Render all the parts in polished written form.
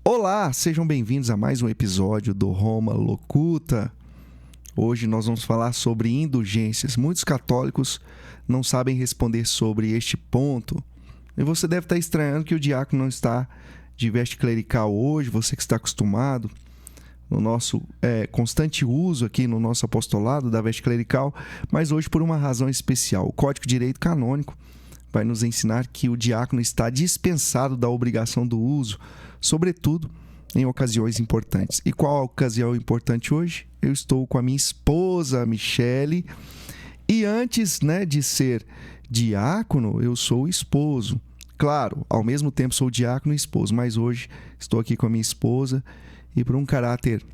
Olá, sejam bem-vindos a mais um episódio do Roma Locuta. Hoje nós vamos falar sobre indulgências. Muitos católicos não sabem responder sobre este ponto. E você deve estar estranhando que o diácono não está de veste clerical hoje, você que está acostumado no nosso constante uso aqui no nosso apostolado da veste clerical, mas hoje por uma razão especial. O Código de Direito Canônico vai nos ensinar que o diácono está dispensado da obrigação do uso, sobretudo em ocasiões importantes. E qual a ocasião importante hoje? Eu estou com a minha esposa, a Michele, e antes, de ser diácono, eu sou esposo. Claro, ao mesmo tempo sou diácono e esposo, mas hoje estou aqui com a minha esposa e por um caráter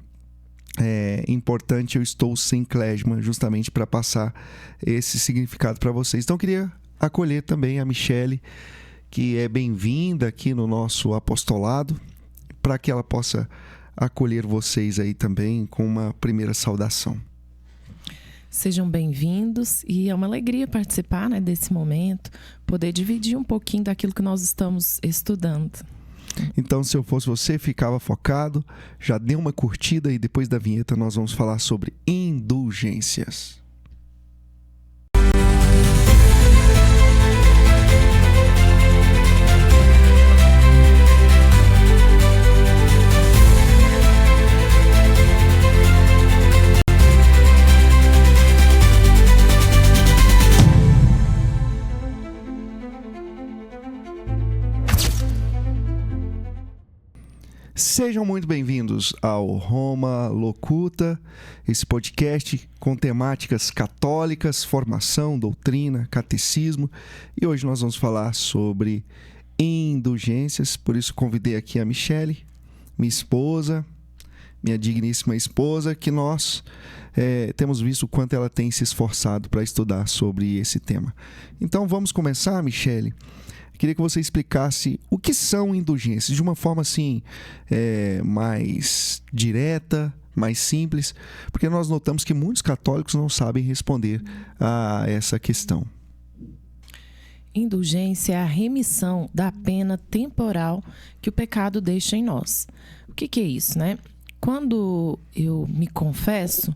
importante eu estou sem clésima, justamente para passar esse significado para vocês. Então eu queria acolher também a Michele, que é bem-vinda aqui no nosso apostolado, para que ela possa acolher vocês aí também com uma primeira saudação. Sejam bem-vindos e é uma alegria participar desse momento, poder dividir um pouquinho daquilo que nós estamos estudando. Então, se eu fosse você, ficava focado, já dê uma curtida e depois da vinheta nós vamos falar sobre indulgências. Sejam muito bem-vindos ao Roma Locuta, esse podcast com temáticas católicas, formação, doutrina, catecismo. E hoje nós vamos falar sobre indulgências, por isso convidei aqui a Michele, minha esposa, minha digníssima esposa, que nós temos visto o quanto ela tem se esforçado para estudar sobre esse tema. Então vamos começar, Michele. Queria que você explicasse o que são indulgências, de uma forma assim, mais direta, mais simples, porque nós notamos que muitos católicos não sabem responder a essa questão. Indulgência é a remissão da pena temporal que o pecado deixa em nós. O que é isso, Quando eu me confesso,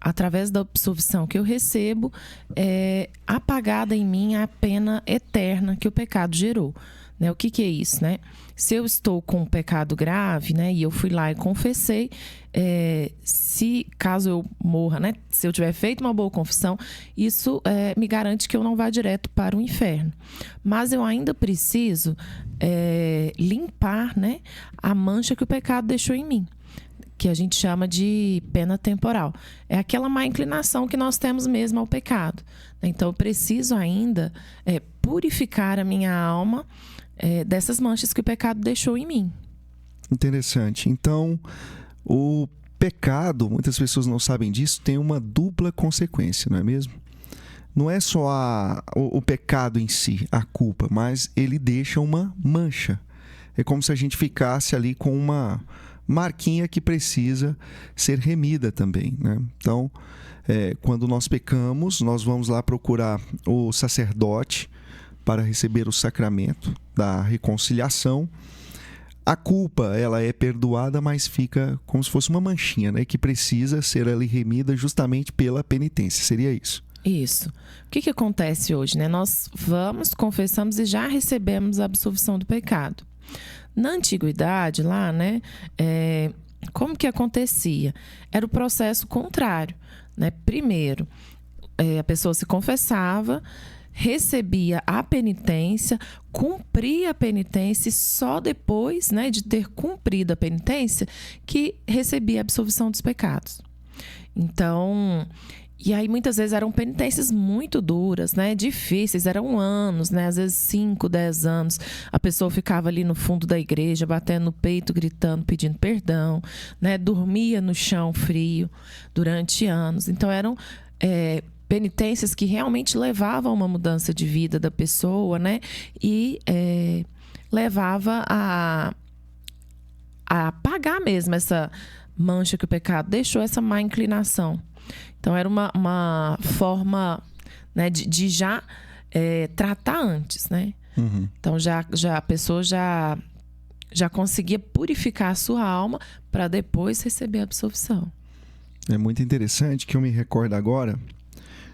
através da absolvição que eu recebo, é apagada em mim a pena eterna que o pecado gerou. O que é isso, Se eu estou com um pecado grave, e eu fui lá e confessei, caso eu morra, se eu tiver feito uma boa confissão, isso me garante que eu não vá direto para o inferno. Mas eu ainda preciso limpar, a mancha que o pecado deixou em mim, que a gente chama de pena temporal. É aquela má inclinação que nós temos mesmo ao pecado. Então, eu preciso ainda purificar a minha alma dessas manchas que o pecado deixou em mim. Interessante. Então, o pecado, muitas pessoas não sabem disso, tem uma dupla consequência, não é mesmo? Não é só o pecado em si, a culpa, mas ele deixa uma mancha. É como se a gente ficasse ali com uma marquinha que precisa ser remida também, Então, quando nós pecamos, nós vamos lá procurar o sacerdote para receber o sacramento da reconciliação. A culpa, ela é perdoada, mas fica como se fosse uma manchinha, que precisa ser ali remida justamente pela penitência. Seria isso? Isso. O que acontece hoje, Nós vamos, confessamos e já recebemos a absolvição do pecado. Na antiguidade, lá, como que acontecia? Era o processo contrário, Primeiro, a pessoa se confessava, recebia a penitência, cumpria a penitência e só depois, de ter cumprido a penitência, que recebia a absolvição dos pecados. Então, e aí muitas vezes eram penitências muito duras, difíceis, eram anos, às vezes 5, 10 anos. A pessoa ficava ali no fundo da igreja, batendo no peito, gritando, pedindo perdão, dormia no chão frio durante anos. Então eram penitências que realmente levavam a uma mudança de vida da pessoa, e levava a apagar mesmo essa mancha que o pecado deixou, essa má inclinação. Então, era uma forma de já tratar antes, Uhum. Então, a pessoa já já conseguia purificar a sua alma para depois receber a absolvição. É muito interessante que eu me recordo agora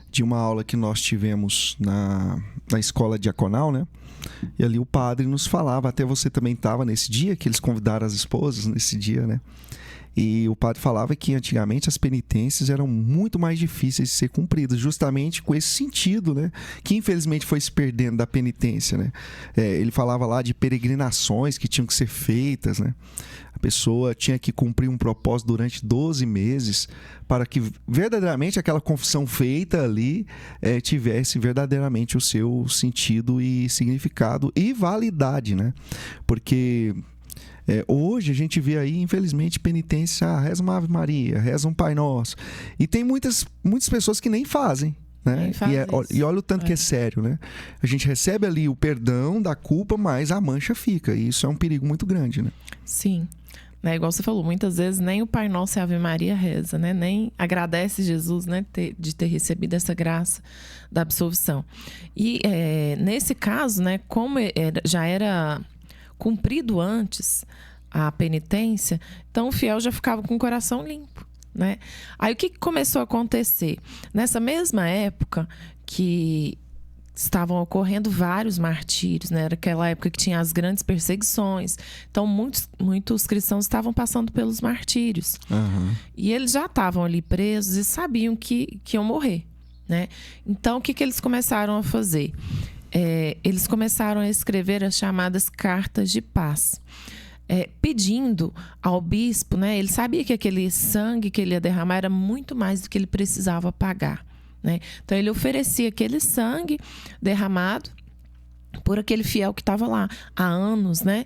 de uma aula que nós tivemos na escola diaconal, né? E ali o padre nos falava, até você também estava nesse dia, que eles convidaram as esposas nesse dia, né? E o padre falava que antigamente as penitências eram muito mais difíceis de ser cumpridas, justamente com esse sentido, né? Que infelizmente foi se perdendo da penitência, né? Ele falava lá de peregrinações que tinham que ser feitas, né? A pessoa tinha que cumprir um propósito durante 12 meses para que verdadeiramente aquela confissão feita ali tivesse verdadeiramente o seu sentido e significado e validade, né? Porque hoje a gente vê aí, infelizmente, penitência, reza uma Ave Maria, reza um Pai Nosso. E tem muitas pessoas que nem fazem. Né? E olha o tanto que é sério, né? A gente recebe ali o perdão da culpa, mas a mancha fica. E isso é um perigo muito grande, né? Sim. Né, igual você falou, muitas vezes nem o Pai Nosso e a Ave Maria reza, né? Nem agradece Jesus, né? De ter recebido essa graça da absolvição. E nesse caso, né? Como já era cumprido antes a penitência, então o fiel já ficava com o coração limpo, né? Aí o que começou a acontecer? Nessa mesma época que estavam ocorrendo vários martírios, né? Era aquela época que tinha as grandes perseguições. Então, muitos cristãos estavam passando pelos martírios. Uhum. E eles já estavam ali presos e sabiam que iam morrer, né? Então, o que eles começaram a fazer? Eles começaram a escrever as chamadas cartas de paz. Pedindo ao bispo, né? Ele sabia que aquele sangue que ele ia derramar era muito mais do que ele precisava pagar. Né? Então ele oferecia aquele sangue derramado por aquele fiel que estava lá há anos, né?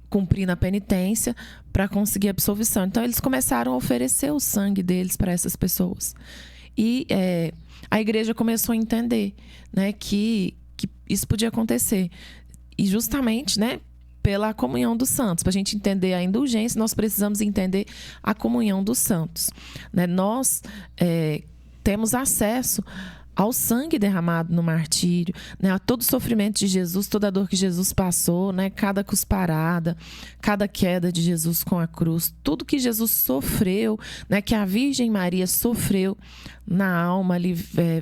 Cumprindo a penitência para conseguir a absolvição. Então eles começaram a oferecer o sangue deles para essas pessoas. E a igreja começou a entender, né, que isso podia acontecer. E justamente, né, pela comunhão dos santos. Para a gente entender a indulgência, nós precisamos entender a comunhão dos santos. Né? Nós temos acesso ao sangue derramado no martírio, né? A todo o sofrimento de Jesus, toda a dor que Jesus passou, né? Cada cusparada, cada queda de Jesus com a cruz, tudo que Jesus sofreu, né? Que a Virgem Maria sofreu na alma ali,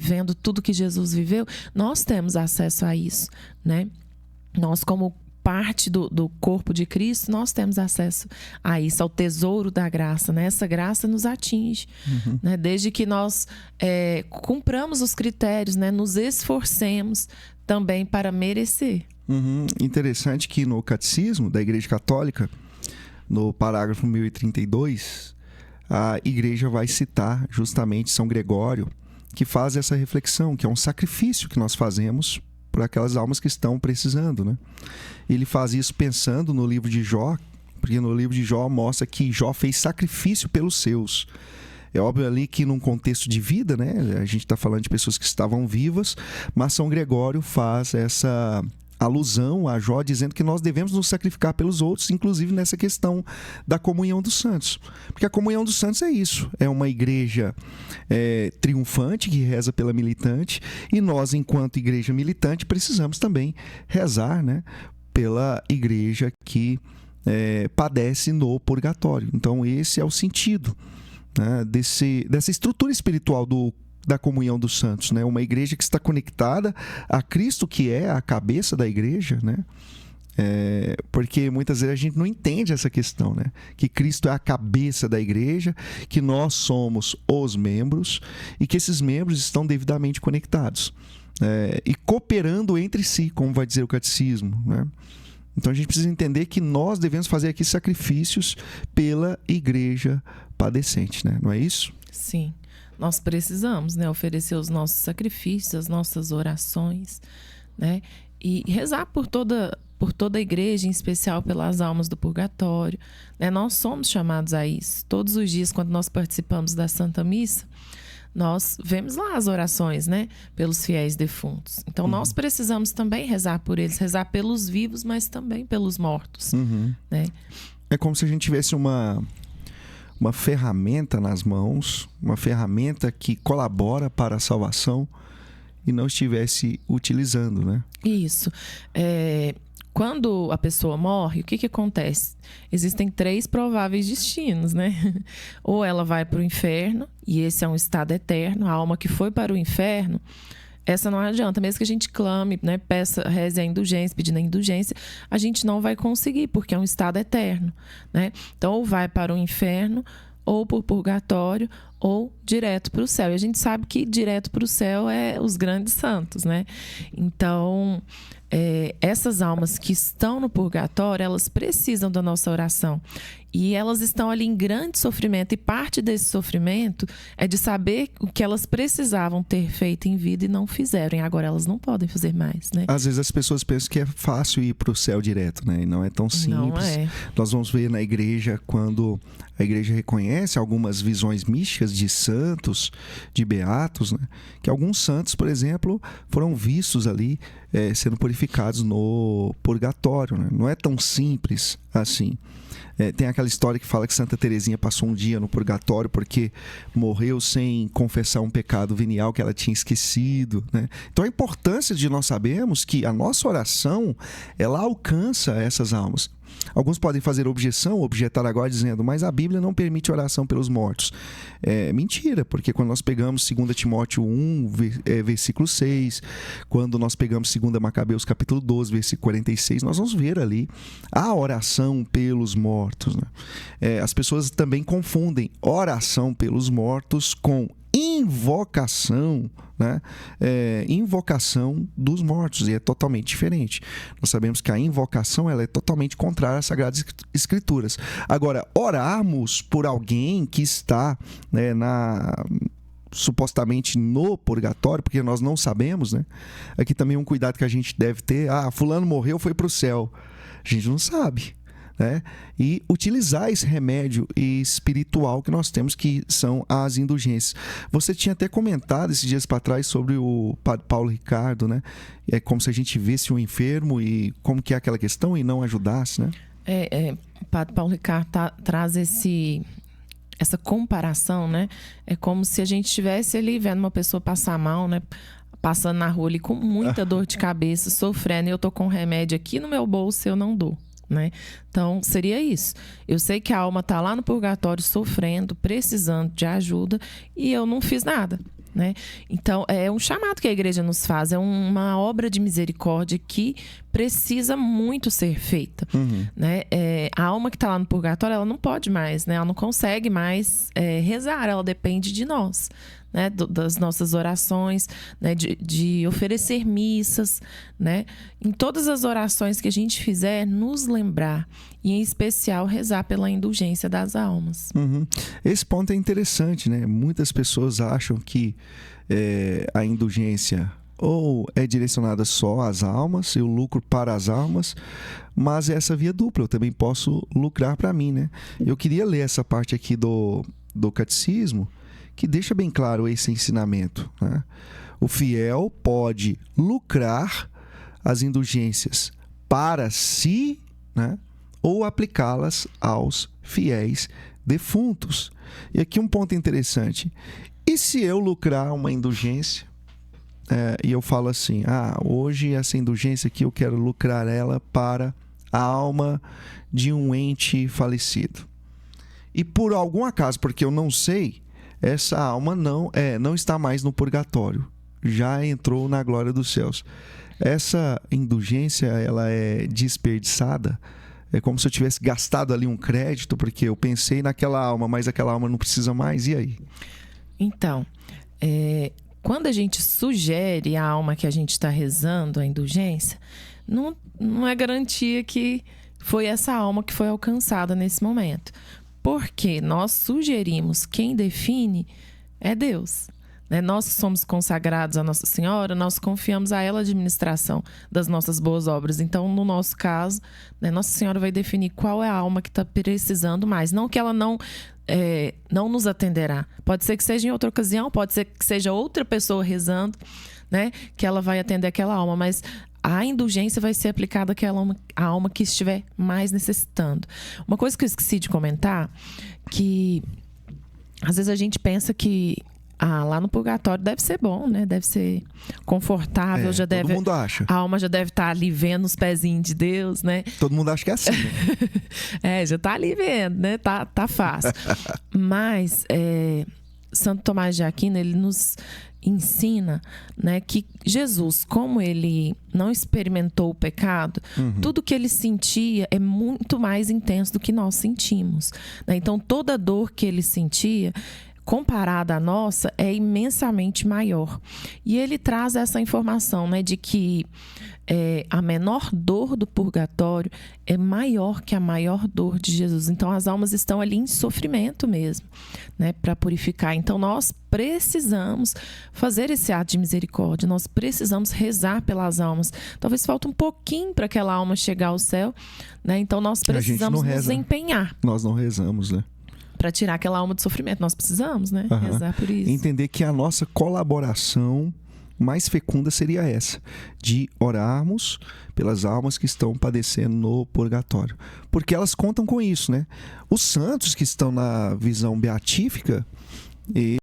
vendo tudo que Jesus viveu, nós temos acesso a isso, né? Nós, como parte do corpo de Cristo, nós temos acesso a isso, ao tesouro da graça, né? Essa graça nos atinge, né? Desde que nós cumpramos os critérios, né? Nos esforcemos também para merecer. Interessante que no Catecismo da Igreja Católica, no parágrafo 1032, a Igreja vai citar justamente São Gregório, que faz essa reflexão, que é um sacrifício que nós fazemos por aquelas almas que estão precisando, né? Ele faz isso pensando no livro de Jó, porque no livro de Jó mostra que Jó fez sacrifício pelos seus. É óbvio ali que num contexto de vida, né? A gente está falando de pessoas que estavam vivas, mas São Gregório faz essa alusão a Jó, dizendo que nós devemos nos sacrificar pelos outros, inclusive nessa questão da comunhão dos santos. Porque a comunhão dos santos é isso, é uma igreja triunfante que reza pela militante, e nós, enquanto igreja militante, precisamos também rezar, né, pela igreja que padece no purgatório. Então esse é o sentido, né, dessa estrutura espiritual da comunhão dos santos, né? Uma igreja que está conectada a Cristo, que é a cabeça da igreja, né? Porque muitas vezes a gente não entende essa questão, né? Que Cristo é a cabeça da igreja, que nós somos os membros e que esses membros estão devidamente conectados e cooperando entre si, como vai dizer o catecismo, né? Então a gente precisa entender que nós devemos fazer aqui sacrifícios pela igreja padecente, né? Não é isso? Sim. Nós precisamos, né, oferecer os nossos sacrifícios, as nossas orações, né, e rezar por toda a igreja, em especial pelas almas do purgatório, né? Nós somos chamados a isso. Todos os dias, quando nós participamos da Santa Missa, nós vemos lá as orações, né, pelos fiéis defuntos. Então, nós precisamos também rezar por eles, rezar pelos vivos, mas também pelos mortos, né? É como se a gente tivesse uma ferramenta nas mãos, uma ferramenta que colabora para a salvação e não estivesse utilizando, né? Isso. quando a pessoa morre, o que acontece? Existem 3 prováveis destinos, né? Ou ela vai para o inferno, e esse é um estado eterno. A alma que foi para o inferno, essa não adianta. Mesmo que a gente clame, né, peça, reze a indulgência, pedindo a indulgência, a gente não vai conseguir, porque é um estado eterno, né? Então, ou vai para o inferno, ou por purgatório, ou direto para o céu. E a gente sabe que direto para o céu é os grandes santos, né? Então, essas almas que estão no purgatório, elas precisam da nossa oração. E elas estão ali em grande sofrimento. E parte desse sofrimento é de saber o que elas precisavam ter feito em vida e não fizeram. E agora elas não podem fazer mais, né? Às vezes as pessoas pensam que é fácil ir para o céu direto, né? E não é tão simples. Não é. Nós vamos ver na igreja, quando a igreja reconhece algumas visões místicas de santos, de beatos, né? Que alguns santos, por exemplo, foram vistos ali sendo purificados no purgatório, né? Não é tão simples assim. Tem aquela história que fala que Santa Teresinha passou um dia no purgatório porque morreu sem confessar um pecado venial que ela tinha esquecido, né? Então a importância de nós sabermos que a nossa oração, ela alcança essas almas. Alguns podem fazer objetar agora dizendo, mas a Bíblia não permite oração pelos mortos. É mentira, porque quando nós pegamos 2 Timóteo 1, versículo 6, quando nós pegamos 2 Macabeus capítulo 12, versículo 46, nós vamos ver ali a oração pelos mortos, né? As pessoas também confundem oração pelos mortos com invocação, né? Invocação dos mortos, e é totalmente diferente. Nós sabemos que a invocação, ela é totalmente contrária às Sagradas Escrituras. Agora, orarmos por alguém que está, né, supostamente no purgatório, porque nós não sabemos, né? Aqui também um cuidado que a gente deve ter. Fulano morreu, foi para o céu. A gente não sabe, né? E utilizar esse remédio espiritual que nós temos, que são as indulgências. Você tinha até comentado esses dias para trás sobre o Padre Paulo Ricardo, né? É como se a gente visse um enfermo e como que é aquela questão e não ajudasse, né? O Padre Paulo Ricardo traz essa comparação, né? É como se a gente estivesse ali vendo uma pessoa passar mal, né? Passando na rua ali com muita dor de cabeça, sofrendo, e eu tô com um remédio aqui no meu bolso e eu não dou, né? Então, seria isso. Eu sei que a alma está lá no purgatório sofrendo, precisando de ajuda, e eu não fiz nada, né? Então, é um chamado que a igreja nos faz, é uma obra de misericórdia que precisa muito ser feita, né? A alma que está lá no purgatório, ela não pode mais, né? Ela não consegue mais rezar, ela depende de nós, né? Das nossas orações, né? De oferecer missas, né? Em todas as orações que a gente fizer, nos lembrar, e em especial rezar pela indulgência das almas. Esse ponto é interessante, né? Muitas pessoas acham que a indulgência ou é direcionada só às almas, eu lucro para as almas, mas essa via dupla, eu também posso lucrar para mim, né? Eu queria ler essa parte aqui do catecismo, que deixa bem claro esse ensinamento, né? O fiel pode lucrar as indulgências para si, né? Ou aplicá-las aos fiéis defuntos. E aqui um ponto interessante. E se eu lucrar uma indulgência, e eu falo assim, hoje essa indulgência aqui eu quero lucrar ela para a alma de um ente falecido. E por algum acaso, porque eu não sei, essa alma não está mais no purgatório, já entrou na glória dos céus. Essa indulgência, ela é desperdiçada. É como se eu tivesse gastado ali um crédito, porque eu pensei naquela alma, mas aquela alma não precisa mais, e aí? Então, quando a gente sugere a alma que a gente está rezando, a indulgência, não é garantia que foi essa alma que foi alcançada nesse momento. Porque nós sugerimos, quem define é Deus, né? Nós que somos consagrados a Nossa Senhora, nós confiamos a ela a administração das nossas boas obras. Então, no nosso caso, né, Nossa Senhora vai definir qual é a alma que está precisando mais. Não que ela não nos atenderá. Pode ser que seja em outra ocasião, pode ser que seja outra pessoa rezando, né, que ela vai atender aquela alma, mas a indulgência vai ser aplicada àquela alma que estiver mais necessitando. Uma coisa que eu esqueci de comentar, que às vezes a gente pensa que lá no purgatório deve ser bom, né? Deve ser confortável, já deve. Todo mundo acha. A alma já deve estar ali vendo os pezinhos de Deus, né? Todo mundo acha que é assim, né? Já tá ali vendo, né? Tá fácil. Mas Santo Tomás de Aquino, ele nos ensina, né, que Jesus, como ele não experimentou o pecado, tudo que ele sentia é muito mais intenso do que nós sentimos, né? Então, toda dor que ele sentia, comparada à nossa, é imensamente maior. E ele traz essa informação, né, de que a menor dor do purgatório é maior que a maior dor de Jesus. Então, as almas estão ali em sofrimento mesmo, né, para purificar. Então, nós precisamos fazer esse ato de misericórdia. Nós precisamos rezar pelas almas. Talvez falte um pouquinho para aquela alma chegar ao céu, né? Então, nós precisamos nos empenhar. Nós não rezamos, né? Para tirar aquela alma de sofrimento. Nós precisamos, né? Rezar por isso. Entender que a nossa colaboração mais fecunda seria essa, de orarmos pelas almas que estão padecendo no purgatório. Porque elas contam com isso, né? Os santos que estão na visão beatífica,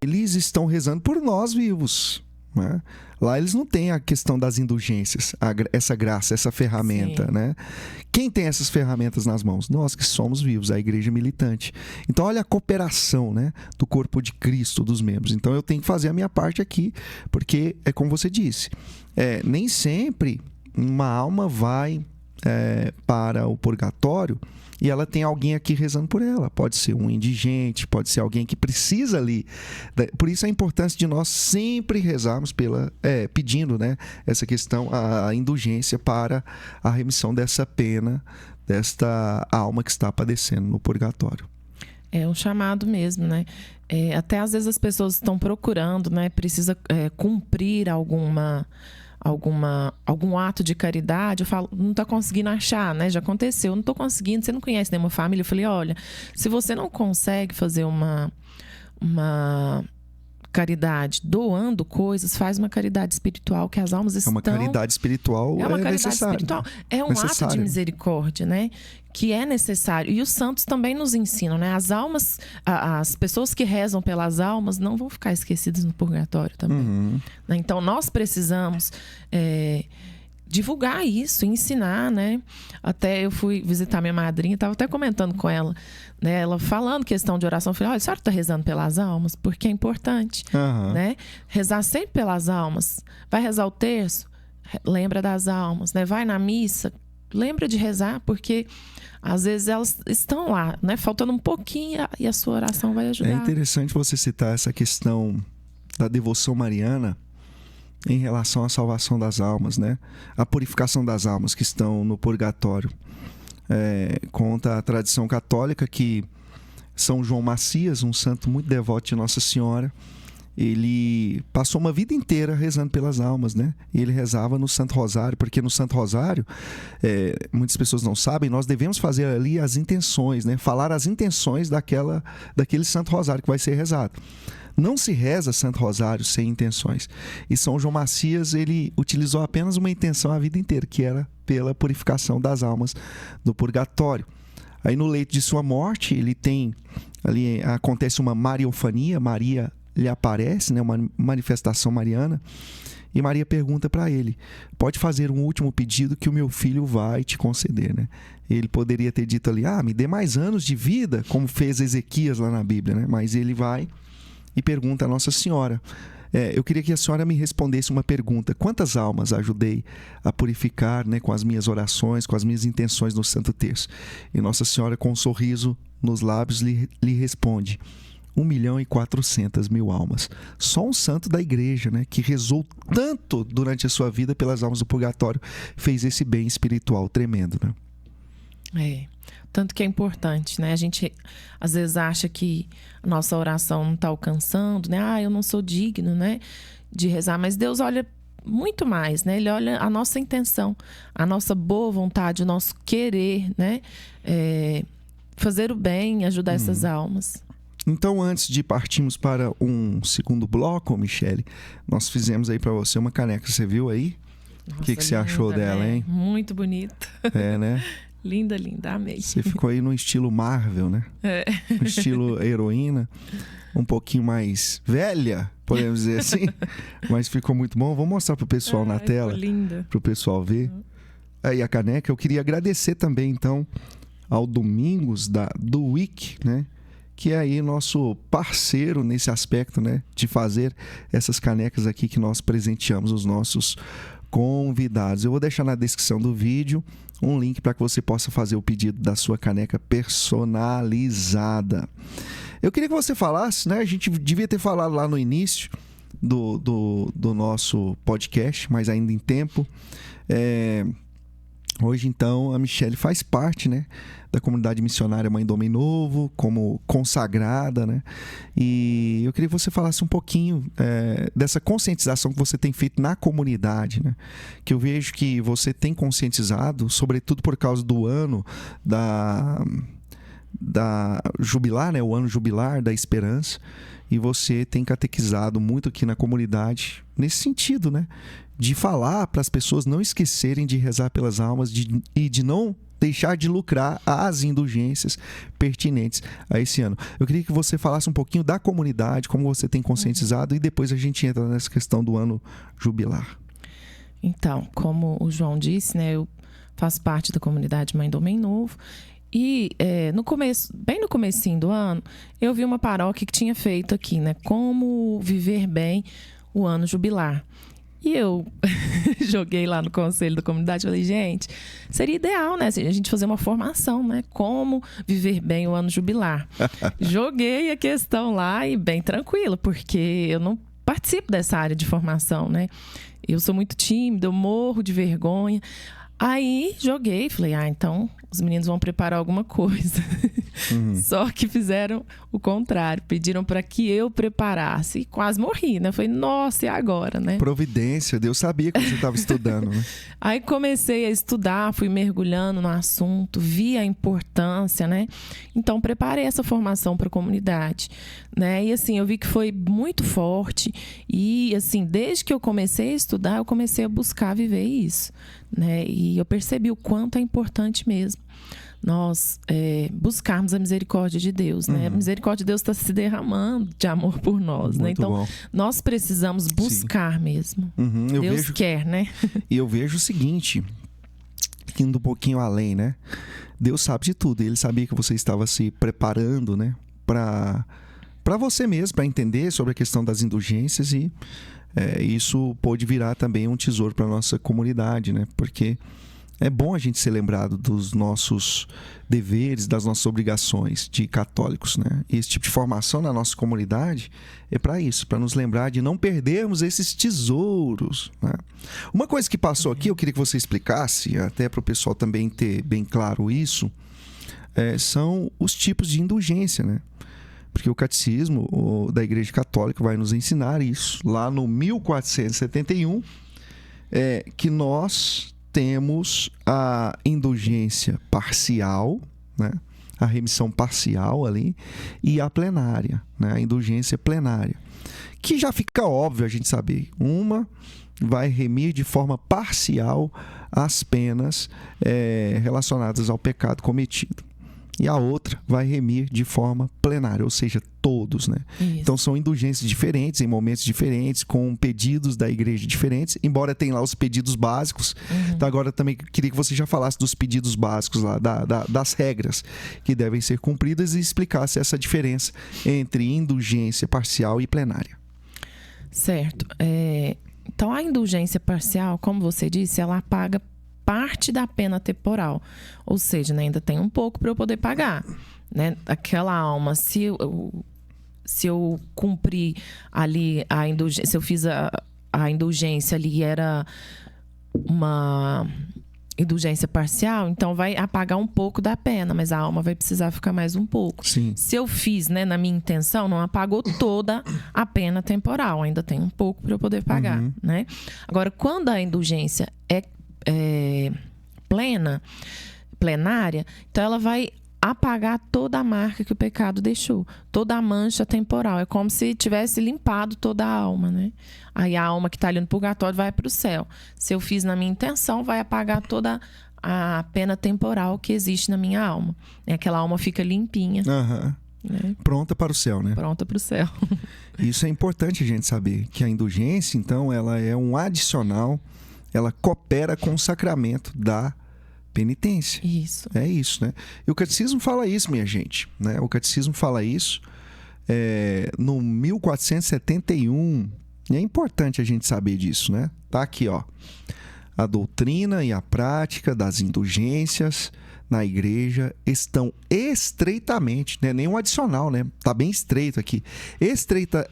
eles estão rezando por nós vivos, né? Lá eles não têm a questão das indulgências, essa graça, essa ferramenta, né? Quem tem essas ferramentas nas mãos? Nós que somos vivos, a igreja militante. Então olha a cooperação, né, do corpo de Cristo, dos membros. Então eu tenho que fazer a minha parte aqui, porque é como você disse, nem sempre uma alma vai para o purgatório e ela tem alguém aqui rezando por ela. Pode ser um indigente, pode ser alguém que precisa ali. Por isso a importância de nós sempre rezarmos pedindo, né, essa questão, a indulgência para a remissão dessa pena, desta alma que está padecendo no purgatório. É um chamado mesmo, né? Até às vezes as pessoas estão procurando, né? Precisa cumprir algum ato de caridade. Eu falo, não está conseguindo achar, né? Já aconteceu, não estou conseguindo, você não conhece nenhuma família. Eu falei, olha, se você não consegue fazer uma caridade doando coisas, faz uma caridade espiritual, que as almas estão... Uma caridade espiritual uma caridade necessário. Espiritual. É um ato de misericórdia, né? Que é necessário. E os santos também nos ensinam, né? As almas, as pessoas que rezam pelas almas não vão ficar esquecidas no purgatório também. Né? Então, nós precisamos divulgar isso, ensinar, né? Até eu fui visitar minha madrinha, estava até comentando com ela, né? Ela falando questão de oração, eu falei, olha, a senhora está rezando pelas almas? Porque é importante, né? Rezar sempre pelas almas. Vai rezar o terço? Lembra das almas, né? Vai na missa? Lembra de rezar, porque às vezes elas estão lá, né? Faltando um pouquinho e a sua oração vai ajudar. É interessante você citar essa questão da devoção mariana em relação à salvação das almas, né? A purificação das almas que estão no purgatório. Conta a tradição católica que São João Macias, um santo muito devoto de Nossa Senhora, ele passou uma vida inteira rezando pelas almas, né? E ele rezava no Santo Rosário, porque no Santo Rosário, muitas pessoas não sabem, nós devemos fazer ali as intenções, né? Falar as intenções daquele Santo Rosário que vai ser rezado. Não se reza Santo Rosário sem intenções. E São João Macias, ele utilizou apenas uma intenção a vida inteira, que era pela purificação das almas do purgatório. Aí no leito de sua morte, ele tem ali, acontece uma mariofania, Maria lhe aparece, né, uma manifestação mariana, e Maria pergunta para ele, pode fazer um último pedido que o meu filho vai te conceder, né? Ele poderia ter dito ali, me dê mais anos de vida, como fez Ezequias lá na Bíblia, né? Mas ele vai e pergunta a Nossa Senhora, eu queria que a senhora me respondesse uma pergunta, quantas almas ajudei a purificar, né, com as minhas orações, com as minhas intenções no Santo Terço? E Nossa Senhora, com um sorriso nos lábios, lhe responde, 1.400.000 almas. Só um santo da igreja, né, que rezou tanto durante a sua vida pelas almas do purgatório, fez esse bem espiritual tremendo, né? Tanto que é importante, né? A gente às vezes acha que a nossa oração não está alcançando, né? Eu não sou digno, né, de rezar. Mas Deus olha muito mais, né? Ele olha a nossa intenção, a nossa boa vontade, o nosso querer, né? Fazer o bem, ajudar essas almas. Então, antes de partirmos para um segundo bloco, Michele, nós fizemos aí para você uma caneca. Você viu aí? O que você achou dela, né? hein? Muito bonita. Né? Linda, amei. Você ficou aí no estilo Marvel, né? No estilo heroína. um pouquinho mais velha, podemos dizer assim. Mas ficou muito bom. Vou mostrar pro pessoal na tela. Ficou linda. Pro pessoal ver. Aí a caneca. Eu queria agradecer também, então, ao Domingos do Wiki, né? Que é aí nosso parceiro nesse aspecto, né? De fazer essas canecas aqui que nós presenteamos os nossos convidados. Eu vou deixar na descrição do vídeo um link para que você possa fazer o pedido da sua caneca personalizada. Eu queria que você falasse, né? A gente devia ter falado lá no início do nosso podcast, mas ainda em tempo. Hoje, então, a Michelle faz parte, né, da comunidade missionária Mãe do Homem Novo, como consagrada, né? E eu queria que você falasse um pouquinho dessa conscientização que você tem feito na comunidade, né? Que eu vejo que você tem conscientizado, sobretudo por causa do ano da jubilar, né? O ano jubilar da esperança. E você tem catequizado muito aqui na comunidade nesse sentido, né? De falar para as pessoas não esquecerem de rezar pelas almas e de não deixar de lucrar as indulgências pertinentes a esse ano. Eu queria que você falasse um pouquinho da comunidade, como você tem conscientizado, e depois a gente entra nessa questão do ano jubilar. Então, como o João disse, né, eu faço parte da comunidade Mãe do Homem Novo. E bem no comecinho do ano, eu vi uma paróquia que tinha feito aqui, né? Como viver bem o ano jubilar. E eu joguei lá no conselho da comunidade e falei, gente, seria ideal, né? A gente fazer uma formação, né? Como viver bem o ano jubilar. Joguei a questão lá e bem tranquilo, porque eu não participo dessa área de formação, né? Eu sou muito tímida, eu morro de vergonha. Aí joguei, falei, então os meninos vão preparar alguma coisa. Só que fizeram o contrário, pediram para que eu preparasse. E quase morri, né? Falei, nossa, e agora, né? Providência, Deus sabia que você estava estudando, né? Aí comecei a estudar, fui mergulhando no assunto, vi a importância, né? Então preparei essa formação para a comunidade, né? E assim, eu vi que foi muito forte. E assim, desde que eu comecei a estudar, eu comecei a buscar viver isso, né? E eu percebi o quanto é importante mesmo nós buscarmos a misericórdia de Deus, né? A misericórdia de Deus está se derramando de amor por nós, né? Então, bom. Nós precisamos buscar mesmo. Deus quer, né? E eu vejo o seguinte, indo um pouquinho além, né? Deus sabe de tudo. Ele sabia que você estava se preparando, né? Para você mesmo, para entender sobre a questão das indulgências, e isso pode virar também um tesouro para a nossa comunidade, né? Porque é bom a gente ser lembrado dos nossos deveres, das nossas obrigações de católicos, né? E esse tipo de formação na nossa comunidade é para isso, para nos lembrar de não perdermos esses tesouros, né? Uma coisa que passou aqui, eu queria que você explicasse, até para o pessoal também ter bem claro isso, são os tipos de indulgência, né? Porque o catecismo da Igreja Católica vai nos ensinar isso, lá no 1471, que nós temos a indulgência parcial, né? A remissão parcial ali, e a plenária, né? A indulgência plenária. Que já fica óbvio a gente saber. Uma vai remir de forma parcial as penas relacionadas ao pecado cometido. E a outra vai remir de forma plenária, ou seja, todos, né? Isso. Então são indulgências diferentes, em momentos diferentes, com pedidos da igreja diferentes, embora tenha lá os pedidos básicos. Então agora também queria que você já falasse dos pedidos básicos lá, das regras que devem ser cumpridas, e explicasse essa diferença entre indulgência parcial e plenária. Certo. Então a indulgência parcial, como você disse, ela apaga parte da pena temporal, ou seja, né, ainda tem um pouco para eu poder pagar, né? Aquela alma, se eu cumprir ali a indulgência, se eu fiz a indulgência ali, era uma indulgência parcial, então vai apagar um pouco da pena, mas a alma vai precisar ficar mais um pouco. Sim. Se eu fiz, né, na minha intenção, não apagou toda a pena temporal, ainda tem um pouco para eu poder pagar, né? Agora, quando a indulgência é plenária, então ela vai apagar toda a marca que o pecado deixou, toda a mancha temporal. É como se tivesse limpado toda a alma, né? Aí a alma que está ali no purgatório vai para o céu. Se eu fiz na minha intenção, vai apagar toda a pena temporal que existe na minha alma. Aquela alma fica limpinha. né? Pronta para o céu, né? Pronta para o céu. Isso é importante a gente saber, que a indulgência, então, ela é um adicional, ela coopera com o sacramento da penitência. Isso. É isso, né? E o catecismo fala isso, minha gente, né? O catecismo fala isso no 1471. E é importante a gente saber disso, né? Tá aqui, ó. A doutrina e a prática das indulgências na igreja estão estreitamente, não é nenhum adicional, né? Tá bem estreito aqui.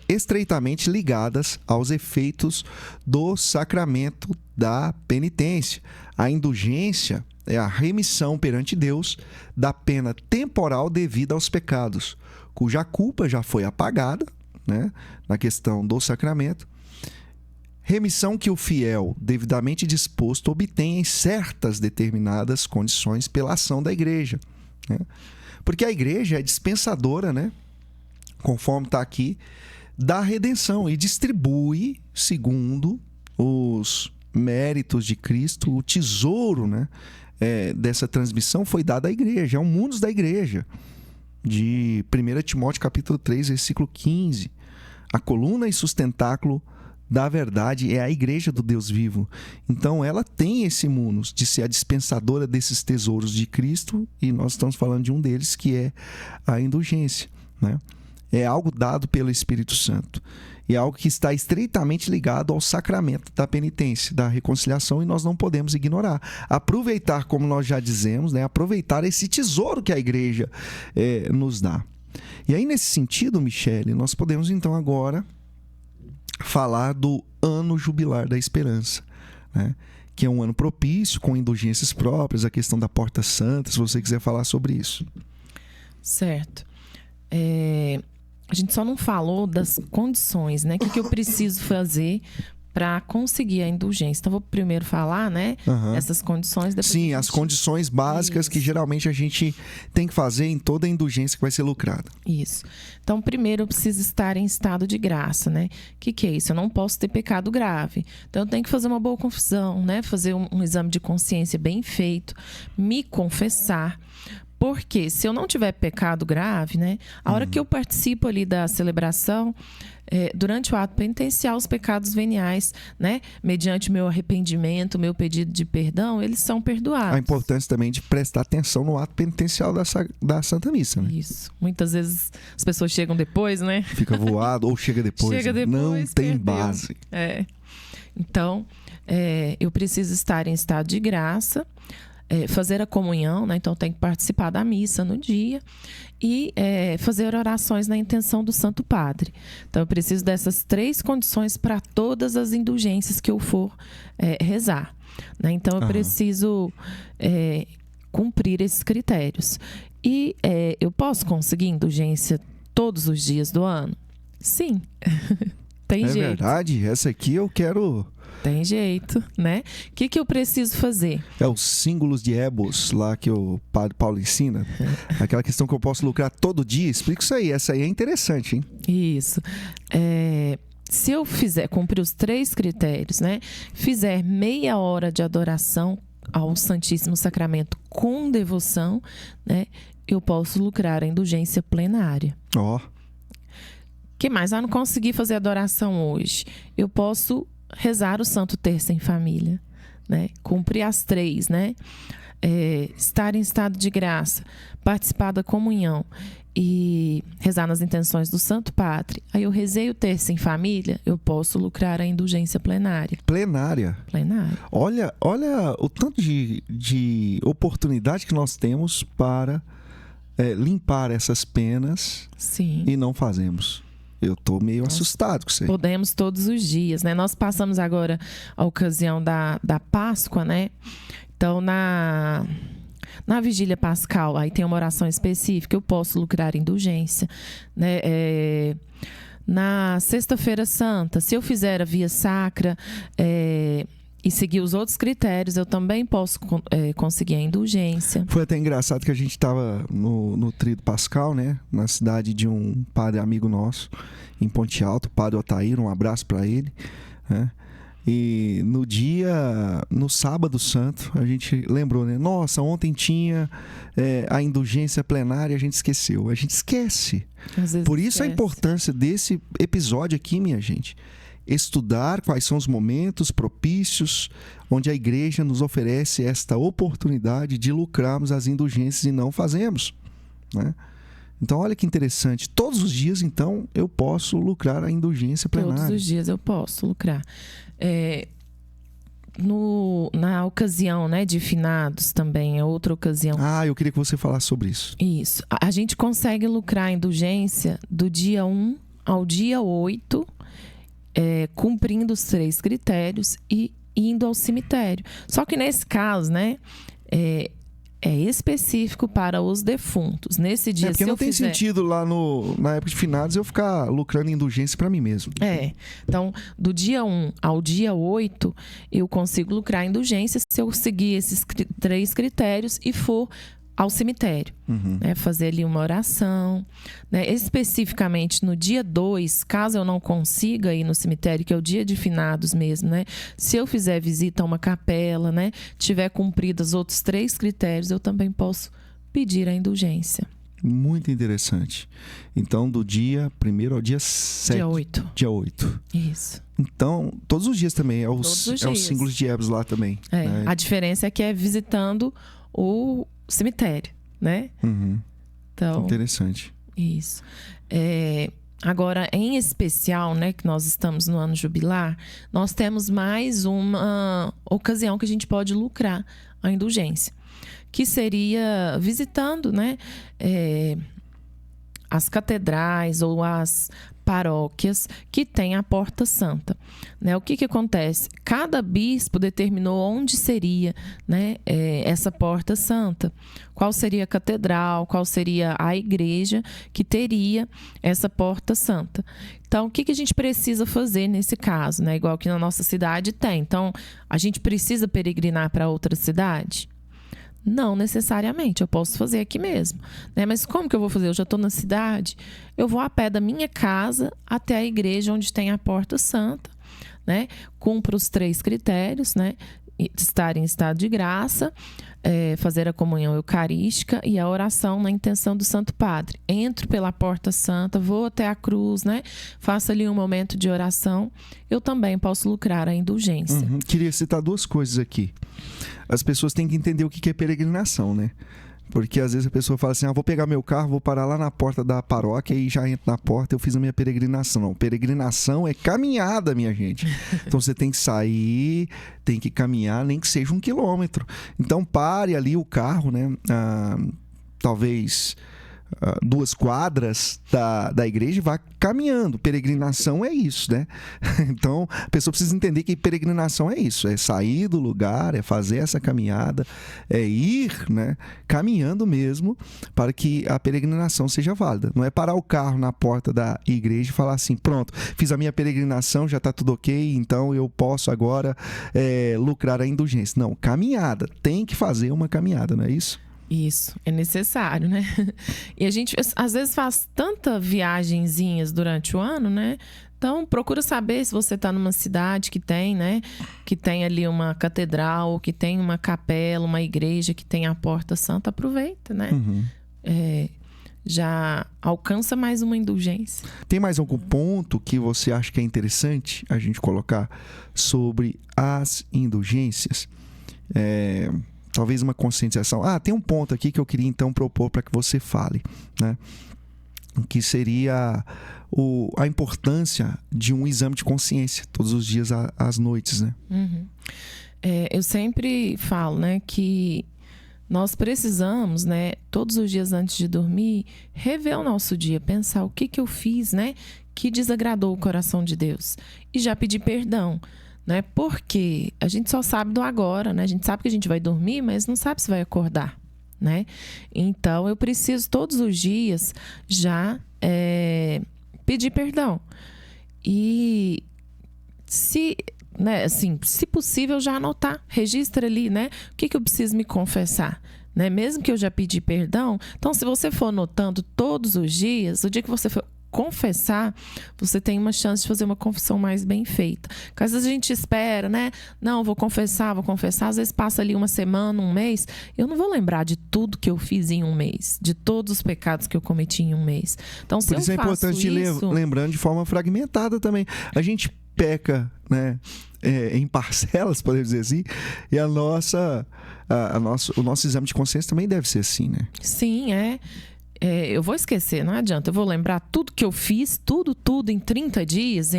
Estreitamente ligadas aos efeitos do sacramento da penitência. A indulgência é a remissão perante Deus da pena temporal devida aos pecados, cuja culpa já foi apagada, né? Na questão do sacramento. Remissão que o fiel, devidamente disposto, obtém em certas determinadas condições pela ação da igreja, né? Porque a igreja é dispensadora, né? Conforme está aqui, da redenção e distribui, segundo os méritos de Cristo, o tesouro, né? Dessa transmissão foi dado à igreja, é um mundus da igreja, de 1 Timóteo capítulo 3, versículo 15. A coluna e sustentáculo da verdade é a igreja do Deus vivo. Então ela tem esse munus de ser a dispensadora desses tesouros de Cristo, e nós estamos falando de um deles, que é a indulgência, né? É algo dado pelo Espírito Santo. E é algo que está estreitamente ligado ao sacramento da penitência, da reconciliação, e nós não podemos ignorar. Aproveitar, como nós já dizemos, né? Aproveitar esse tesouro que a igreja nos dá. E aí, nesse sentido, Michele, nós podemos então agora falar do ano jubilar da esperança, né? Que é um ano propício, com indulgências próprias, a questão da porta santa, se você quiser falar sobre isso. Certo. A gente só não falou das condições, né? O que eu preciso fazer para conseguir a indulgência. Então, vou primeiro falar, né? Essas condições. Depois Sim, as condições básicas que geralmente a gente tem que fazer em toda a indulgência que vai ser lucrada. Isso. Então, primeiro eu preciso estar em estado de graça, né? O que é isso? Eu não posso ter pecado grave. Então, eu tenho que fazer uma boa confissão, né? Fazer um exame de consciência bem feito, me confessar. Porque se eu não tiver pecado grave, né? A hora que eu participo ali da celebração, durante o ato penitencial, os pecados veniais, né? Mediante o meu arrependimento, o meu pedido de perdão, eles são perdoados. A importância também de prestar atenção no ato penitencial da Santa Missa, né? Isso. Muitas vezes as pessoas chegam depois, né? Fica voado ou chega depois. Chega depois, não tem perdeu. base. Então, eu preciso estar em estado de graça, fazer a comunhão, né? Então tem que participar da missa no dia e fazer orações na intenção do Santo Padre. Então eu preciso dessas 3 condições para todas as indulgências que eu for rezar, né? Então eu preciso cumprir esses critérios. E eu posso conseguir indulgência todos os dias do ano? Sim. Tem jeito. É verdade? Essa aqui eu quero... Tem jeito, né? O que eu preciso fazer? É os símbolos de Ebos lá que o Padre Paulo ensina. Aquela questão que eu posso lucrar todo dia. Explica isso aí. Essa aí é interessante, hein? Isso. Se eu cumprir os 3 critérios, né? Fizer meia hora de adoração ao Santíssimo Sacramento com devoção, né? Eu posso lucrar a indulgência plenária. Ó. Que mais? Não consegui fazer adoração hoje. Eu posso rezar o Santo Terço em família, né? Cumprir as 3, né? Estar em estado de graça, participar da comunhão e rezar nas intenções do Santo Padre. Aí eu rezei o terço em família, eu posso lucrar a indulgência plenária. Plenária? Plenária. Olha o tanto de oportunidade que nós temos para limpar essas penas. Sim. E não fazemos. Eu tô meio assustado com isso aí. Podemos todos os dias, né? Nós passamos agora a ocasião da Páscoa, né? Então, na vigília pascal, aí tem uma oração específica, eu posso lucrar indulgência, né? Na sexta-feira santa, se eu fizer a via sacra e seguir os outros critérios, eu também posso conseguir a indulgência. Foi até engraçado que a gente estava no Tríduo Pascal, né? Na cidade de um padre amigo nosso, em Ponte Alto, o padre Otair, um abraço para ele, né? E no sábado santo, a gente lembrou, né? Nossa, ontem tinha a indulgência plenária, a gente esqueceu. A gente esquece. Por isso a importância desse episódio aqui, minha gente. Estudar quais são os momentos propícios onde a igreja nos oferece esta oportunidade de lucrarmos as indulgências e não fazemos, né? Então, olha que interessante. Todos os dias, então, eu posso lucrar a indulgência plenária. Todos os dias eu posso lucrar. Na ocasião, né, de finados também, é outra ocasião. Eu queria que você falasse sobre isso. Isso. A gente consegue lucrar a indulgência do dia 1 ao dia 8, cumprindo os 3 critérios e indo ao cemitério. Só que nesse caso, né, é específico para os defuntos. Nesse dia, porque não tem sentido lá na época de finados eu ficar lucrando indulgência para mim mesmo. Então, do dia 1 ao dia 8, eu consigo lucrar indulgência se eu seguir esses 3 critérios e for ao cemitério, né? Fazer ali uma oração, né? Especificamente no dia 2, caso eu não consiga ir no cemitério, que é o dia de finados mesmo, né? Se eu fizer visita a uma capela, né? Tiver cumpridos os outros 3 critérios, eu também posso pedir a indulgência. Muito interessante. Então, do dia 1º ao dia 7. Dia 8. Dia 8. Isso. Então, todos os dias também. Os símbolos de Ebros lá também. Né? A diferença é que é visitando o cemitério, né? Então, interessante. Isso. Agora, em especial, né, que nós estamos no ano jubilar, nós temos mais uma ocasião que a gente pode lucrar a indulgência, que seria visitando, né, as catedrais ou as paróquias que têm a Porta Santa, né? O que acontece? Cada bispo determinou onde seria, né, essa Porta Santa. Qual seria a catedral, qual seria a igreja que teria essa Porta Santa. Então, o que a gente precisa fazer nesse caso, né? Igual que na nossa cidade tem. Então, a gente precisa peregrinar para outra cidade? Não necessariamente, eu posso fazer aqui mesmo, né? Mas como que eu vou fazer? Eu já estou na cidade, eu vou a pé da minha casa até a igreja onde tem a Porta Santa, né? Cumpro os 3 critérios, né? Estar em estado de graça, fazer a comunhão eucarística e a oração na intenção do Santo Padre. Entro pela Porta Santa, vou até a cruz, né? Faço ali um momento de oração. Eu também posso lucrar a indulgência. Queria citar 2 coisas aqui. As pessoas têm que entender o que é peregrinação, né? Porque às vezes a pessoa fala assim, vou pegar meu carro, vou parar lá na porta da paróquia e já entro na porta, eu fiz a minha peregrinação. Não, peregrinação é caminhada, minha gente. Então você tem que sair, tem que caminhar, nem que seja 1 quilômetro. Então pare ali o carro, né? Talvez 2 quadras da igreja e vá caminhando. Peregrinação é isso, né? Então, a pessoa precisa entender que peregrinação é isso. É sair do lugar, é fazer essa caminhada, é ir, né, caminhando mesmo para que a peregrinação seja válida. Não é parar o carro na porta da igreja e falar assim, pronto, fiz a minha peregrinação, já está tudo ok, então eu posso agora lucrar a indulgência. Não, caminhada. Tem que fazer uma caminhada, não é isso? Isso, é necessário, né? E a gente, às vezes, faz tanta viagenzinhas durante o ano, né? Então, procura saber se você está numa cidade que tem, né? Que tem ali uma catedral, que tem uma capela, uma igreja que tem a Porta Santa. Aproveita, né? Já alcança mais uma indulgência. Tem mais algum ponto que você acha que é interessante a gente colocar sobre as indulgências? Talvez uma conscientização. Tem um ponto aqui que eu queria então propor para que você fale, né? Que seria a importância de um exame de consciência todos os dias às noites, né? Eu sempre falo, né, que nós precisamos, né, todos os dias antes de dormir, rever o nosso dia, pensar o que eu fiz, né, que desagradou o coração de Deus e já pedir perdão. Né? Porque a gente só sabe do agora, né? A gente sabe que a gente vai dormir, mas não sabe se vai acordar, né? Então, eu preciso todos os dias já pedir perdão. E se possível, já anotar, registra ali, né? O que eu preciso me confessar, né? Mesmo que eu já pedi perdão. Então, se você for anotando todos os dias, o dia que você for confessar, você tem uma chance de fazer uma confissão mais bem feita. Porque às vezes a gente espera, né? Não, vou confessar. Às vezes passa ali uma semana, um mês. Eu não vou lembrar de tudo que eu fiz em um mês, de todos os pecados que eu cometi em um mês. Então, se Por isso é importante lembrando de forma fragmentada também. A gente peca, né, em parcelas, podemos dizer assim, e o nosso exame de consciência também deve ser assim, né? Sim, eu vou esquecer, não adianta. Eu vou lembrar tudo que eu fiz, tudo em 30 dias.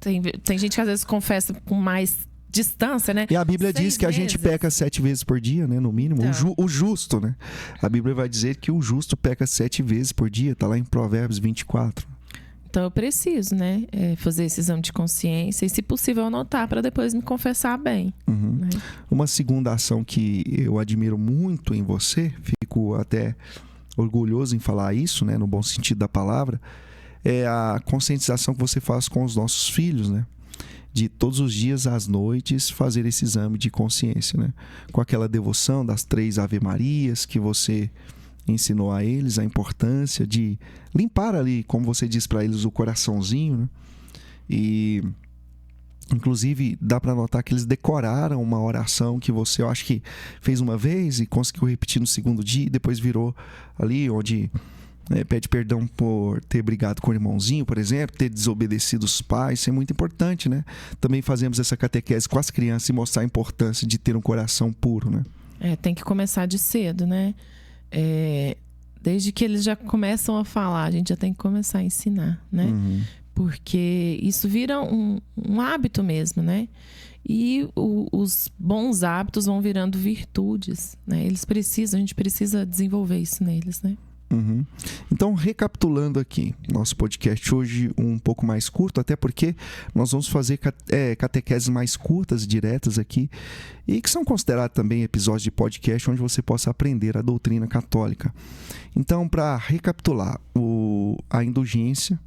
Tem gente que às vezes confessa com mais distância, né? E a Bíblia diz que a gente peca 7 vezes por dia, né? No mínimo. Então, o justo, né? A Bíblia vai dizer que o justo peca 7 vezes por dia. Tá lá em Provérbios 24. Então eu preciso, né? Fazer esse exame de consciência e, se possível, anotar para depois me confessar bem. Uhum. Né? Uma segunda ação que eu admiro muito em você, fico até orgulhoso em falar isso, né? No bom sentido da palavra, é a conscientização que você faz com os nossos filhos, né? De todos os dias às noites fazer esse exame de consciência, né? Com aquela devoção das 3 Ave-Marias que você ensinou a eles, a importância de limpar ali, como você diz para eles, o coraçãozinho, né? E inclusive dá para notar que eles decoraram uma oração que você, eu acho que fez uma vez e conseguiu repetir no segundo dia, e depois virou ali onde pede perdão por ter brigado com o irmãozinho, por exemplo, ter desobedecido os pais. Isso é muito importante, né? Também fazemos essa catequese com as crianças e mostrar a importância de ter um coração puro, né? Tem que começar de cedo, né? Desde que eles já começam a falar, a gente já tem que começar a ensinar, né? Uhum. Porque isso vira um hábito mesmo, né? E os bons hábitos vão virando virtudes, né? A gente precisa desenvolver isso neles, né? Uhum. Então, recapitulando aqui, nosso podcast hoje um pouco mais curto, até porque nós vamos fazer catequeses mais curtas, diretas aqui, e que são considerados também episódios de podcast onde você possa aprender a doutrina católica. Então, para recapitular, a indulgência,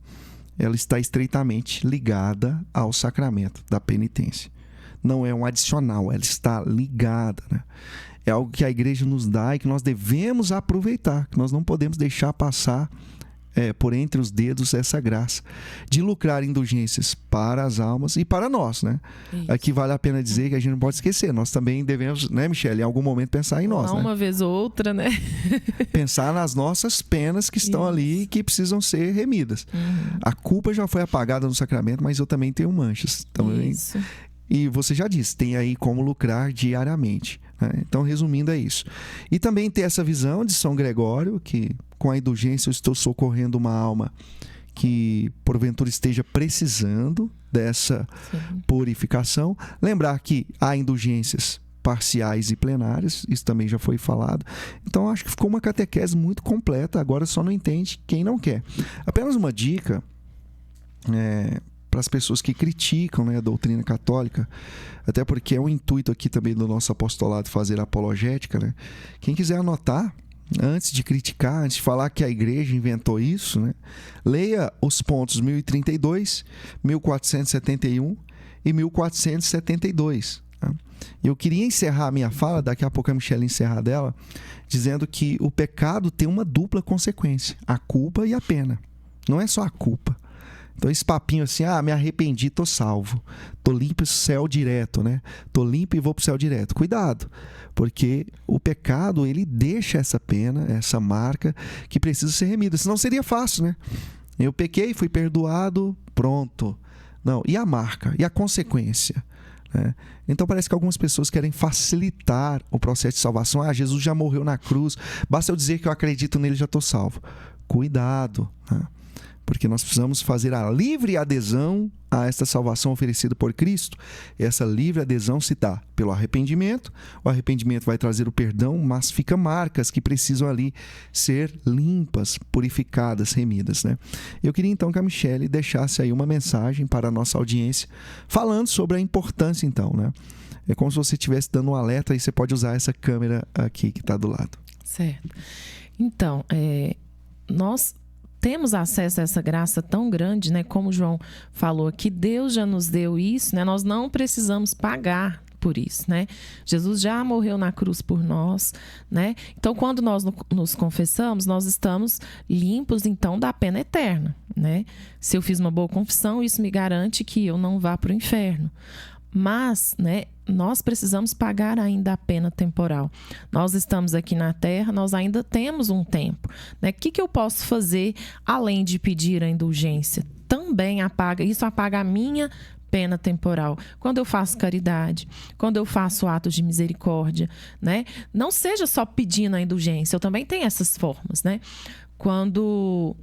ela está estreitamente ligada ao sacramento da penitência. Não é um adicional, ela está ligada, né? É algo que a igreja nos dá e que nós devemos aproveitar, que nós não podemos deixar passar por entre os dedos essa graça de lucrar indulgências para as almas e para nós, né? Isso. Aqui vale a pena dizer que a gente não pode esquecer, nós também devemos, né, Michele, em algum momento pensar em nós, né? Uma vez ou outra, né? Pensar nas nossas penas que estão ali e que precisam ser remidas. Uhum. A culpa já foi apagada no sacramento, mas eu também tenho manchas. Também. Isso. E você já disse, tem aí como lucrar diariamente. Então, resumindo, é isso. E também ter essa visão de São Gregório, que com a indulgência eu estou socorrendo uma alma que porventura esteja precisando dessa purificação. Lembrar que há indulgências parciais e plenárias, isso também já foi falado. Então, acho que ficou uma catequese muito completa, agora só não entende quem não quer. Apenas uma dica para as pessoas que criticam, né, a doutrina católica, até porque é um intuito aqui também do nosso apostolado fazer apologética, né? Quem quiser anotar, antes de criticar, antes de falar que a igreja inventou isso, né, leia os pontos 1032, 1471 e 1472. Tá? Eu queria encerrar a minha fala, daqui a pouco a Michele encerrar dela, dizendo que o pecado tem uma dupla consequência, a culpa e a pena. Não é só a culpa. Então esse papinho assim, me arrependi, tô salvo, tô limpo e céu direto, né? Tô limpo e vou pro céu direto. Cuidado, porque o pecado, ele deixa essa pena, essa marca que precisa ser remida, senão seria fácil, né? Eu pequei, fui perdoado, pronto. Não, e a marca? E a consequência? Né? Então parece que algumas pessoas querem facilitar o processo de salvação. Jesus já morreu na cruz, basta eu dizer que eu acredito nele, já tô salvo. Cuidado, né? Porque nós precisamos fazer a livre adesão a esta salvação oferecida por Cristo. Essa livre adesão se dá pelo arrependimento. O arrependimento vai trazer o perdão, mas fica marcas que precisam ali ser limpas, purificadas, remidas, né? Eu queria então que a Michele deixasse aí uma mensagem para a nossa audiência, falando sobre a importância então, né? É como se você estivesse dando um alerta e você pode usar essa câmera aqui que está do lado. Certo. Então, nós temos acesso a essa graça tão grande, né? Como o João falou aqui, Deus já nos deu isso, né? Nós não precisamos pagar por isso, né? Jesus já morreu na cruz por nós, né? Então, quando nós nos confessamos, nós estamos limpos, então, da pena eterna, né? Se eu fiz uma boa confissão, isso me garante que eu não vá para o inferno. Mas, né, nós precisamos pagar ainda a pena temporal. Nós estamos aqui na Terra, nós ainda temos um tempo, né? O que eu posso fazer além de pedir a indulgência? Também isso apaga a minha pena temporal. Quando eu faço caridade, quando eu faço atos de misericórdia, né? Não seja só pedindo a indulgência, eu também tenho essas formas, né? Quando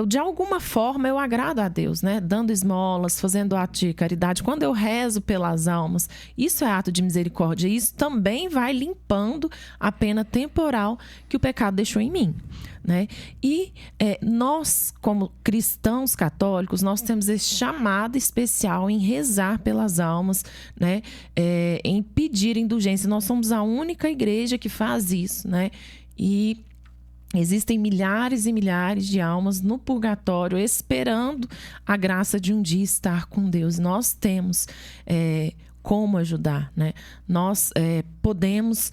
de alguma forma, eu agrado a Deus, né? Dando esmolas, fazendo ato de caridade. Quando eu rezo pelas almas, isso é ato de misericórdia. Isso também vai limpando a pena temporal que o pecado deixou em mim, né? E nós, como cristãos católicos, nós temos esse chamado especial em rezar pelas almas, né? Em pedir indulgência. Nós somos a única igreja que faz isso, né? E existem milhares e milhares de almas no purgatório esperando a graça de um dia estar com Deus. Nós temos como ajudar, né? Nós podemos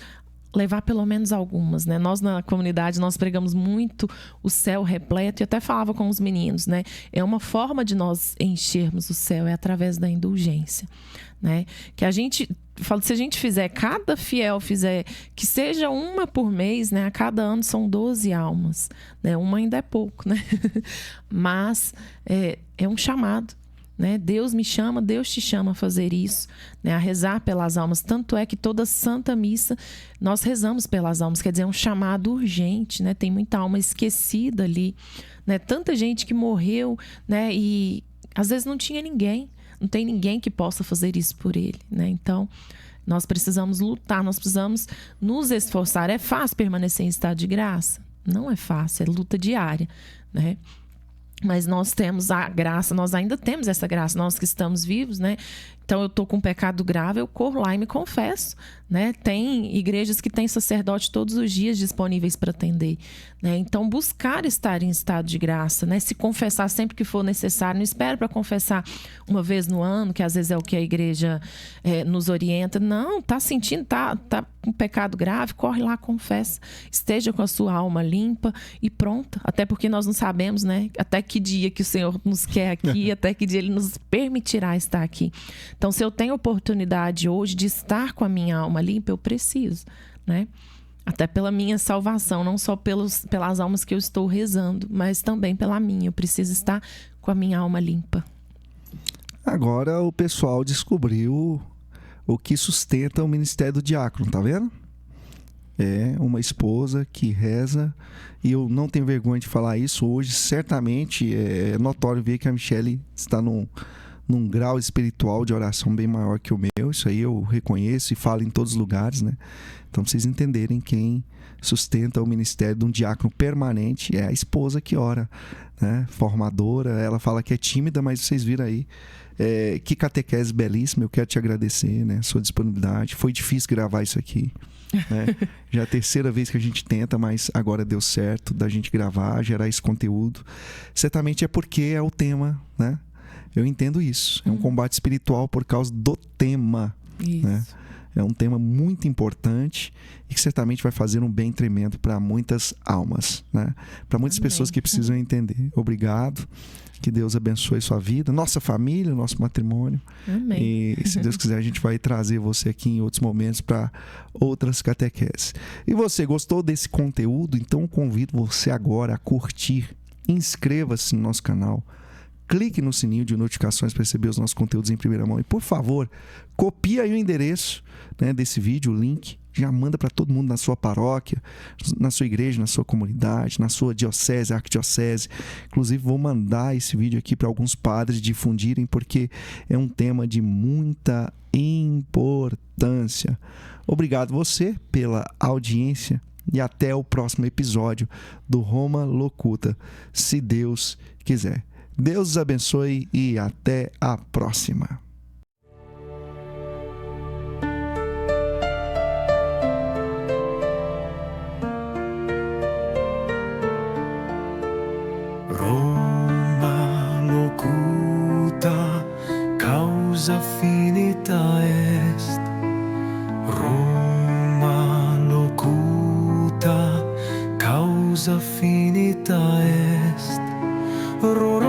levar pelo menos algumas, né? Nós na comunidade, nós pregamos muito o céu repleto e até falava com os meninos, né? É uma forma de nós enchermos o céu, é através da indulgência, né? Que a gente fala, se a gente fizer, cada fiel fizer, que seja uma por mês, né? A cada ano são 12 almas, né? Uma ainda é pouco, né? Mas é um chamado, né? Deus me chama, Deus te chama a fazer isso, né? A rezar pelas almas. Tanto é que toda Santa Missa nós rezamos pelas almas, quer dizer, é um chamado urgente, né? Tem muita alma esquecida ali, né? Tanta gente que morreu, né? E às vezes não tinha ninguém, não tem ninguém que possa fazer isso por ele, né? Então, nós precisamos lutar, nós precisamos nos esforçar. É fácil permanecer em estado de graça? Não é fácil, é luta diária, né? Mas nós temos a graça, nós ainda temos essa graça, nós que estamos vivos, né? Então, eu estou com um pecado grave, eu corro lá e me confesso, né? Tem igrejas que têm sacerdote todos os dias disponíveis para atender, né? Então, buscar estar em estado de graça, né? Se confessar sempre que for necessário. Não espere para confessar uma vez no ano, que às vezes é o que a igreja nos orienta. Não, tá sentindo, tá com pecado grave, corre lá, confessa. Esteja com a sua alma limpa e pronta. Até porque nós não sabemos, né? Até que dia que o Senhor nos quer aqui, até que dia Ele nos permitirá estar aqui. Então, se eu tenho oportunidade hoje de estar com a minha alma limpa, eu preciso, né? Até pela minha salvação, não só pelas almas que eu estou rezando, mas também pela minha. Eu preciso estar com a minha alma limpa. Agora o pessoal descobriu o que sustenta o ministério do diácono, tá vendo? É uma esposa que reza, e eu não tenho vergonha de falar isso. Hoje, certamente, é notório ver que a Michele está num grau espiritual de oração bem maior que o meu. Isso aí eu reconheço e falo em todos os lugares, né? Então, pra vocês entenderem, quem sustenta o ministério de um diácono permanente é a esposa que ora, né? Formadora. Ela fala que é tímida, mas vocês viram aí. Que catequese belíssima. Eu quero te agradecer, né? Sua disponibilidade. Foi difícil gravar isso aqui, né? Já é a terceira vez que a gente tenta, mas agora deu certo da gente gravar, gerar esse conteúdo. Certamente é porque é o tema, né? Eu entendo isso. É um combate espiritual por causa do tema, né? É um tema muito importante e que certamente vai fazer um bem tremendo para muitas almas, né? Para muitas pessoas que precisam entender. Obrigado. Que Deus abençoe sua vida, nossa família, nosso matrimônio. Amém. E se Deus quiser, a gente vai trazer você aqui em outros momentos para outras catequeses. E você gostou desse conteúdo? Então convido você agora a curtir. Inscreva-se no nosso canal. Clique no sininho de notificações para receber os nossos conteúdos em primeira mão. E, por favor, copie aí o endereço, né, desse vídeo, o link. Já manda para todo mundo na sua paróquia, na sua igreja, na sua comunidade, na sua diocese, arquidiocese. Inclusive, vou mandar esse vídeo aqui para alguns padres difundirem, porque é um tema de muita importância. Obrigado você pela audiência e até o próximo episódio do Roma Locuta, se Deus quiser. Deus os abençoe e até a próxima. Roma locuta, causa finita est. rodeia